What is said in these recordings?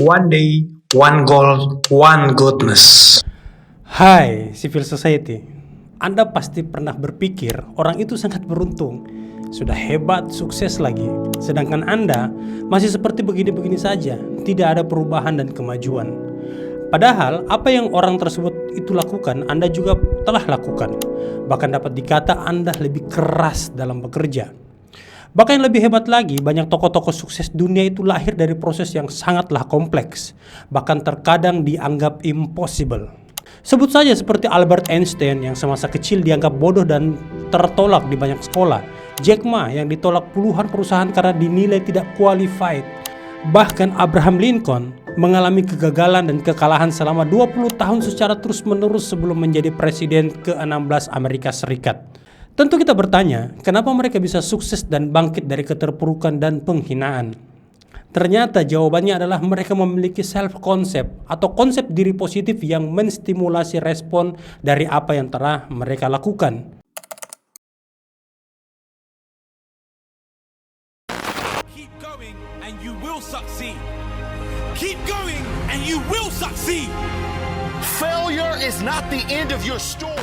One day, one goal, one goodness. Hai, civil society. Anda pasti pernah berpikir orang itu sangat beruntung, sudah hebat, sukses lagi. Sedangkan Anda masih seperti begini-begini saja, tidak ada perubahan dan kemajuan. Padahal apa yang orang tersebut itu lakukan, Anda juga telah lakukan. Bahkan dapat dikata Anda lebih keras dalam bekerja. Bahkan yang lebih hebat lagi, banyak tokoh-tokoh sukses dunia itu lahir dari proses yang sangatlah kompleks, bahkan terkadang dianggap impossible. Sebut saja seperti Albert Einstein yang semasa kecil dianggap bodoh dan tertolak di banyak sekolah, Jack Ma yang ditolak puluhan perusahaan karena dinilai tidak qualified, bahkan Abraham Lincoln mengalami kegagalan dan kekalahan selama 20 tahun secara terus-menerus sebelum menjadi presiden ke-16 Amerika Serikat. Tentu kita bertanya, kenapa mereka bisa sukses dan bangkit dari keterpurukan dan penghinaan? Ternyata jawabannya adalah mereka memiliki self-concept atau konsep diri positif yang menstimulasi respon dari apa yang telah mereka lakukan. Keep going and you will succeed. Keep going and you will succeed. Failure is not the end of your story.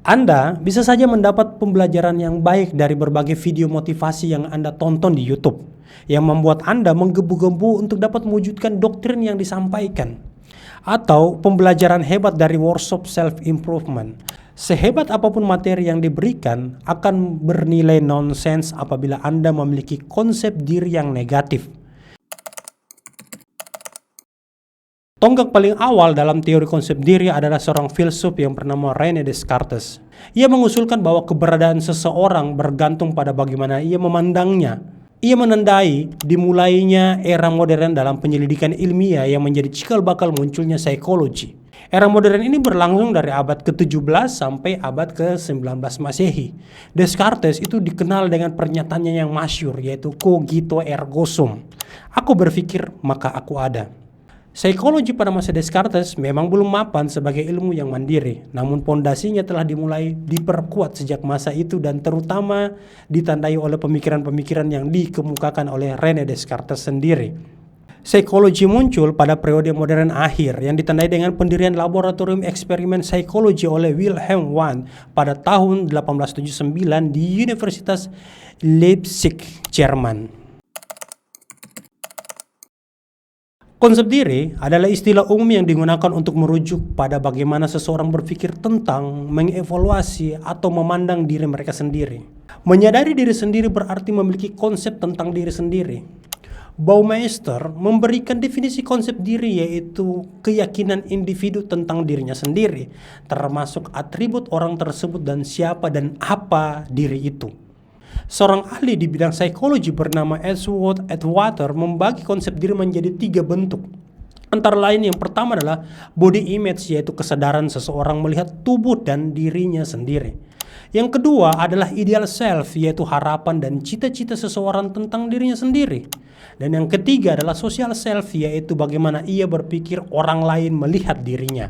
Anda bisa saja mendapat pembelajaran yang baik dari berbagai video motivasi yang Anda tonton di YouTube, yang membuat Anda menggebu-gebu untuk dapat mewujudkan doktrin yang disampaikan. Atau pembelajaran hebat dari workshop self-improvement. Sehebat apapun materi yang diberikan, akan bernilai nonsens apabila Anda memiliki konsep diri yang negatif. Tonggak paling awal dalam teori konsep diri adalah seorang filsuf yang bernama René Descartes. Ia mengusulkan bahwa keberadaan seseorang bergantung pada bagaimana ia memandangnya. Ia menandai dimulainya era modern dalam penyelidikan ilmiah yang menjadi cikal bakal munculnya psikologi. Era modern ini berlangsung dari abad ke-17 sampai abad ke-19 Masehi. Descartes itu dikenal dengan pernyataannya yang masyhur, yaitu cogito ergo sum. Aku berpikir maka aku ada. Psikologi pada masa Descartes memang belum mapan sebagai ilmu yang mandiri, namun pondasinya telah dimulai diperkuat sejak masa itu dan terutama ditandai oleh pemikiran-pemikiran yang dikemukakan oleh René Descartes sendiri. Psikologi muncul pada periode modern akhir yang ditandai dengan pendirian laboratorium eksperimen psikologi oleh Wilhelm Wundt pada tahun 1879 di Universitas Leipzig, Jerman. Konsep diri adalah istilah umum yang digunakan untuk merujuk pada bagaimana seseorang berpikir tentang, mengevaluasi, atau memandang diri mereka sendiri. Menyadari diri sendiri berarti memiliki konsep tentang diri sendiri. Baumeister memberikan definisi konsep diri, yaitu keyakinan individu tentang dirinya sendiri, termasuk atribut orang tersebut dan siapa dan apa diri itu. Seorang ahli di bidang psikologi bernama Ellsworth Atwater membagi konsep diri menjadi 3 bentuk. Antara lain yang pertama adalah body image, yaitu kesadaran seseorang melihat tubuh dan dirinya sendiri. Yang kedua adalah ideal self, yaitu harapan dan cita-cita seseorang tentang dirinya sendiri. Dan yang ketiga adalah social self, yaitu bagaimana ia berpikir orang lain melihat dirinya.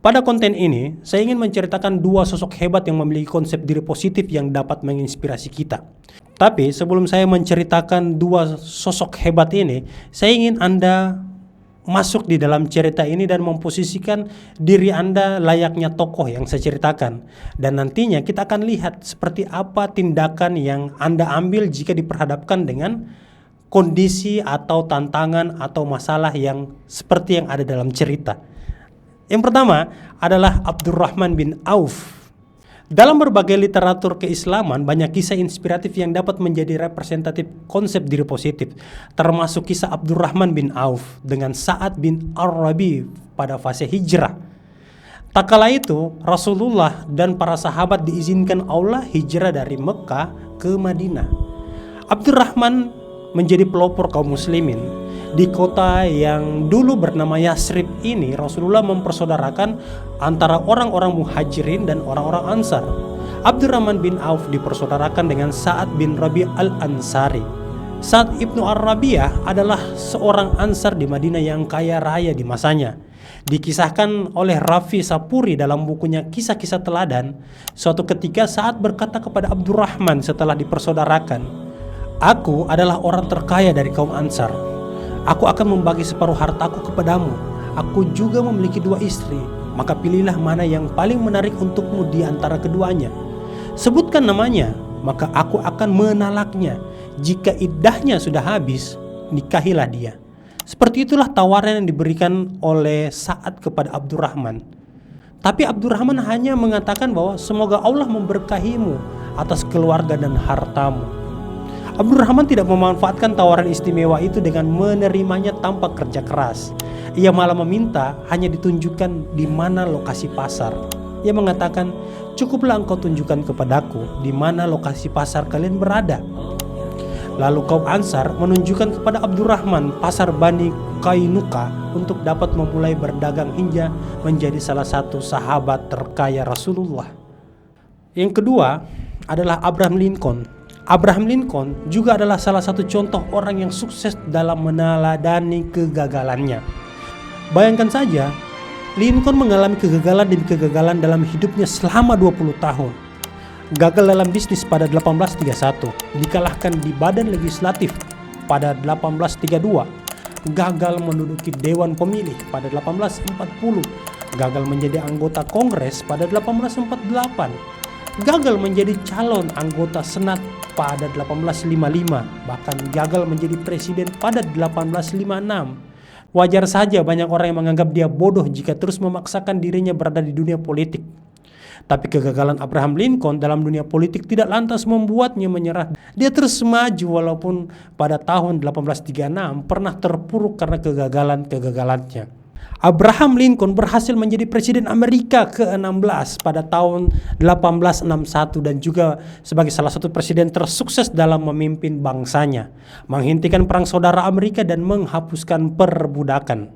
Pada konten ini, saya ingin menceritakan 2 sosok hebat yang memiliki konsep diri positif yang dapat menginspirasi kita. Tapi sebelum saya menceritakan 2 sosok hebat ini, saya ingin Anda masuk di dalam cerita ini dan memposisikan diri Anda layaknya tokoh yang saya ceritakan. Dan nantinya kita akan lihat seperti apa tindakan yang Anda ambil jika diperhadapkan dengan kondisi atau tantangan atau masalah yang seperti yang ada dalam cerita. Yang pertama adalah Abdurrahman bin Auf. Dalam berbagai literatur keislaman, banyak kisah inspiratif yang dapat menjadi representatif konsep diri positif, termasuk kisah Abdurrahman bin Auf dengan Sa'ad bin Ar-Rabi pada fase hijrah. Tak kala itu, Rasulullah dan para sahabat diizinkan Allah hijrah dari Mekah ke Madinah. Abdurrahman menjadi pelopor kaum muslimin. Di kota yang dulu bernama Yasrib ini, Rasulullah mempersaudarakan antara orang-orang muhajirin dan orang-orang ansar. Abdurrahman bin Auf dipersaudarakan dengan Sa'ad bin Rabi al-Ansari. Sa'ad ibnu Ar-Rabi'ah adalah seorang ansar di Madinah yang kaya raya di masanya. Dikisahkan oleh Rafi Sapuri dalam bukunya Kisah-Kisah Teladan, suatu ketika Sa'ad berkata kepada Abdurrahman setelah dipersaudarakan, Aku adalah orang terkaya dari kaum Ansar. Aku akan membagi separuh hartaku kepadamu. Aku juga memiliki 2 istri. Maka pilihlah mana yang paling menarik untukmu di antara keduanya. Sebutkan namanya, maka aku akan menalaknya. Jika iddahnya sudah habis, nikahilah dia. Seperti itulah tawaran yang diberikan oleh Sa'ad kepada Abdurrahman. Tapi Abdurrahman hanya mengatakan bahwa semoga Allah memberkahimu atas keluarga dan hartamu. Abdurrahman tidak memanfaatkan tawaran istimewa itu dengan menerimanya tanpa kerja keras. Ia malah meminta hanya ditunjukkan di mana lokasi pasar. Ia mengatakan, cukuplah engkau tunjukkan kepadaku di mana lokasi pasar kalian berada. Lalu kaum Ansar menunjukkan kepada Abdurrahman pasar Bani Qainuqa untuk dapat memulai berdagang hingga menjadi salah satu sahabat terkaya Rasulullah. Yang kedua adalah Abraham Lincoln. Abraham Lincoln juga adalah salah satu contoh orang yang sukses dalam meneladani kegagalannya. Bayangkan saja, Lincoln mengalami kegagalan demi kegagalan dalam hidupnya selama 20 tahun. Gagal dalam bisnis pada 1831, dikalahkan di Badan Legislatif pada 1832, gagal menduduki Dewan Pemilih pada 1840, gagal menjadi anggota Kongres pada 1848, gagal menjadi calon anggota Senat pada 1855, bahkan gagal menjadi presiden pada 1856. Wajar saja banyak orang yang menganggap dia bodoh jika terus memaksakan dirinya berada di dunia politik. Tapi kegagalan Abraham Lincoln dalam dunia politik tidak lantas membuatnya menyerah. Dia terus maju walaupun pada tahun 1836 pernah terpuruk karena kegagalan-kegagalannya. Abraham Lincoln berhasil menjadi presiden Amerika ke-16 pada tahun 1861 dan juga sebagai salah satu presiden tersukses dalam memimpin bangsanya, menghentikan perang saudara Amerika dan menghapuskan perbudakan.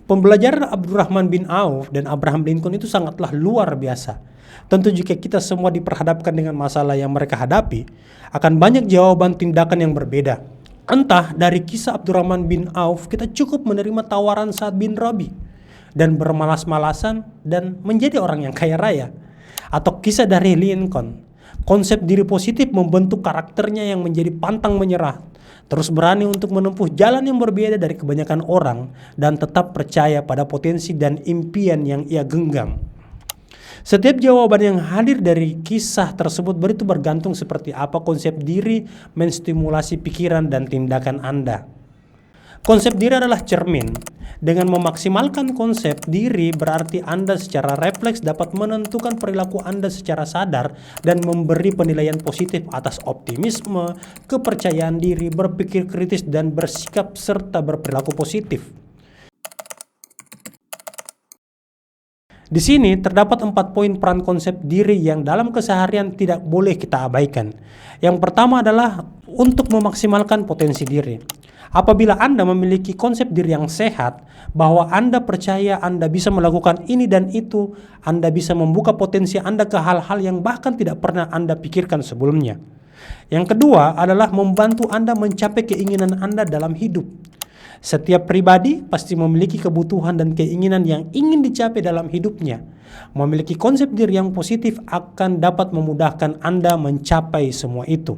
Pembelajaran Abdurrahman bin Auf dan Abraham Lincoln itu sangatlah luar biasa. Tentu jika kita semua diperhadapkan dengan masalah yang mereka hadapi, akan banyak jawaban tindakan yang berbeda. Entah dari kisah Abdurrahman bin Auf kita cukup menerima tawaran Sa'ad bin Rabi dan bermalas-malasan dan menjadi orang yang kaya raya. Atau kisah dari Lincoln, konsep diri positif membentuk karakternya yang menjadi pantang menyerah, terus berani untuk menempuh jalan yang berbeda dari kebanyakan orang dan tetap percaya pada potensi dan impian yang ia genggam. Setiap jawaban yang hadir dari kisah tersebut itu bergantung seperti apa konsep diri menstimulasi pikiran dan tindakan Anda. Konsep diri adalah cermin. Dengan memaksimalkan konsep diri berarti Anda secara refleks dapat menentukan perilaku Anda secara sadar dan memberi penilaian positif atas optimisme, kepercayaan diri, berpikir kritis dan bersikap serta berperilaku positif. Di sini terdapat 4 poin peran konsep diri yang dalam keseharian tidak boleh kita abaikan. Yang pertama adalah untuk memaksimalkan potensi diri. Apabila Anda memiliki konsep diri yang sehat, bahwa Anda percaya Anda bisa melakukan ini dan itu, Anda bisa membuka potensi Anda ke hal-hal yang bahkan tidak pernah Anda pikirkan sebelumnya. Yang kedua adalah membantu Anda mencapai keinginan Anda dalam hidup. Setiap pribadi pasti memiliki kebutuhan dan keinginan yang ingin dicapai dalam hidupnya. Memiliki konsep diri yang positif akan dapat memudahkan Anda mencapai semua itu.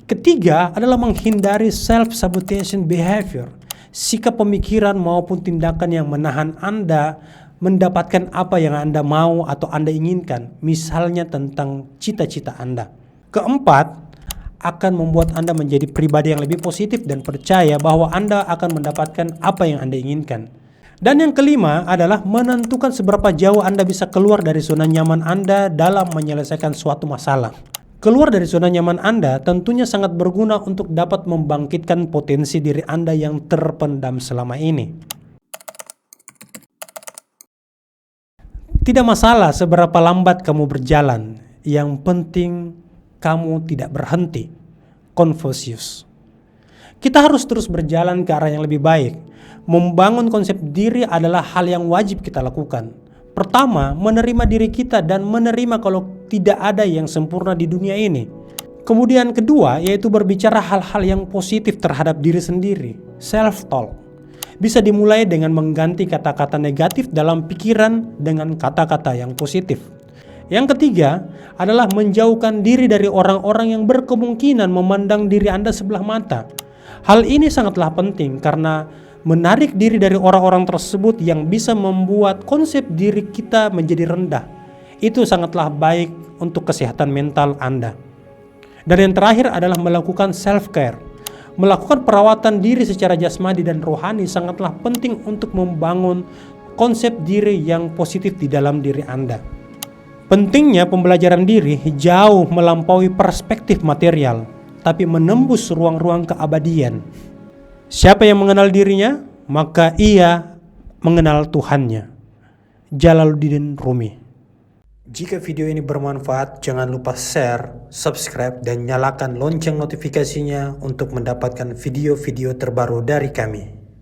Ketiga adalah menghindari self-sabotaging behavior, sikap pemikiran maupun tindakan yang menahan Anda mendapatkan apa yang Anda mau atau Anda inginkan, misalnya tentang cita-cita Anda. Keempat, akan membuat Anda menjadi pribadi yang lebih positif dan percaya bahwa Anda akan mendapatkan apa yang Anda inginkan. Dan yang kelima adalah menentukan seberapa jauh Anda bisa keluar dari zona nyaman Anda dalam menyelesaikan suatu masalah. Keluar dari zona nyaman Anda tentunya sangat berguna untuk dapat membangkitkan potensi diri Anda yang terpendam selama ini. Tidak masalah seberapa lambat kamu berjalan, yang penting kamu tidak berhenti. Confucius. Kita harus terus berjalan ke arah yang lebih baik. Membangun konsep diri adalah hal yang wajib kita lakukan. Pertama, menerima diri kita dan menerima kalau tidak ada yang sempurna di dunia ini. Kemudian kedua, yaitu berbicara hal-hal yang positif terhadap diri sendiri. Self-talk. Bisa dimulai dengan mengganti kata-kata negatif dalam pikiran dengan kata-kata yang positif. Yang ketiga adalah menjauhkan diri dari orang-orang yang berkemungkinan memandang diri Anda sebelah mata. Hal ini sangatlah penting karena menarik diri dari orang-orang tersebut yang bisa membuat konsep diri kita menjadi rendah. Itu sangatlah baik untuk kesehatan mental Anda. Dan yang terakhir adalah melakukan self-care. Melakukan perawatan diri secara jasmani dan rohani sangatlah penting untuk membangun konsep diri yang positif di dalam diri Anda. Pentingnya pembelajaran diri jauh melampaui perspektif material, tapi menembus ruang-ruang keabadian. Siapa yang mengenal dirinya, maka ia mengenal Tuhannya. Jalaluddin Rumi. Jika video ini bermanfaat, jangan lupa share, subscribe, dan nyalakan lonceng notifikasinya untuk mendapatkan video-video terbaru dari kami.